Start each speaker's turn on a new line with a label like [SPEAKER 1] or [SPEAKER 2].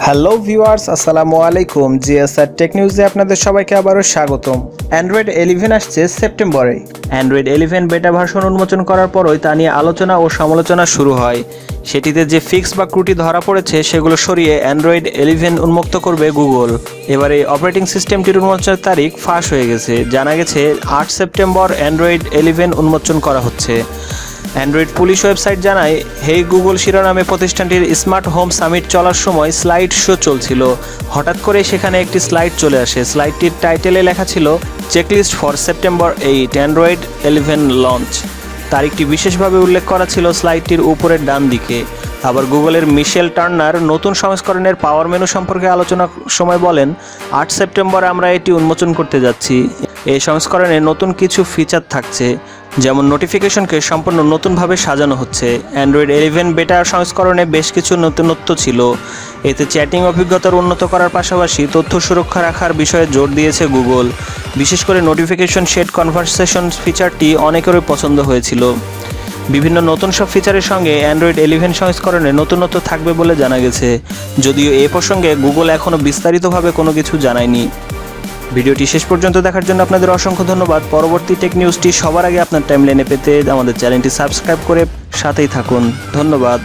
[SPEAKER 1] Hello viewers, আসসালামু আলাইকুম। GSR take নিউজে আপনাদের সবাইকে আবারও স্বাগতম। অ্যান্ড্রয়েড 11 আসছে সেপ্টেম্বরে। অ্যান্ড্রয়েড 11 বেটা ভার্সন উন্মোচন করার পরই তা নিয়ে আলোচনা ও সমালোচনা শুরু হয়। সেটিতে যে ফিক্স বা ত্রুটি ধরা পড়েছে সেগুলো সরিয়ে অ্যান্ড্রয়েড 11 উন্মুক্ত করবে গুগল। এবার এই অপারেটিং সিস্টেমটির উন্মোচনের তারিখ ফাঁস হয়ে গেছে। জানা গেছে 8 সেপ্টেম্বর অ্যান্ড্রয়েড 11 উন্মোচন করা হচ্ছে। অ্যান্ড্রয়েড পুলিশ ওয়েবসাইট জানায়, হেই গুগল শিরোনামে প্রতিষ্ঠানটির স্মার্ট হোম সামিট চলার সময় স্লাইড শো চলছিল। হঠাৎ করে সেখানে একটি স্লাইড চলে আসে। স্লাইডটির টাইটেলে লেখা ছিল checklist for September 8 Android 11 launch. তারিখটি বিশেষভাবে উল্লেখ করা ছিল স্লাইডটির উপরের ডান দিকে। আবার গুগলের মিশেল টার্নার নতুন সংস্করণের পাওয়ার মেনু সম্পর্কে আলোচনার সময় বলেন, 8 সেপ্টেম্বর আমরা এটি উন্মোচন করতে যাচ্ছি। এই সংস্করণে নতুন কিছু ফিচার থাকছে, যেমন নোটিফিকেশনকে সম্পূর্ণ নতুনভাবে সাজানো হচ্ছে। অ্যান্ড্রয়েড 11 বেটা সংস্করণে বেশ কিছু নতুনত্ব ছিল। এতে চ্যাটিং অভিজ্ঞতার উন্নত করার পাশাপাশি তথ্য সুরক্ষা রাখার বিষয়ে জোর দিয়েছে গুগল। বিশেষ করে নোটিফিকেশন শেড কনভারসেশন ফিচারটি অনেকেরই পছন্দ হয়েছিল। বিভিন্ন নতুন সব ফিচারের সঙ্গে অ্যান্ড্রয়েড 11 সংস্করণে নতুনত্ব থাকবে বলে জানা গেছে, যদিও এ প্রসঙ্গে গুগল এখনও বিস্তারিতভাবে কোনো কিছু জানায়নি। ভিডিওটি শেষ পর্যন্ত দেখার জন্য আপনাদের অসংখ্য ধন্যবাদ। পরবর্তী টেক নিউজটি সবার আগে আপনার টাইমলাইনে পেতে আমাদের চ্যানেলটি সাবস্ক্রাইব করে সাথেই থাকুন। ধন্যবাদ।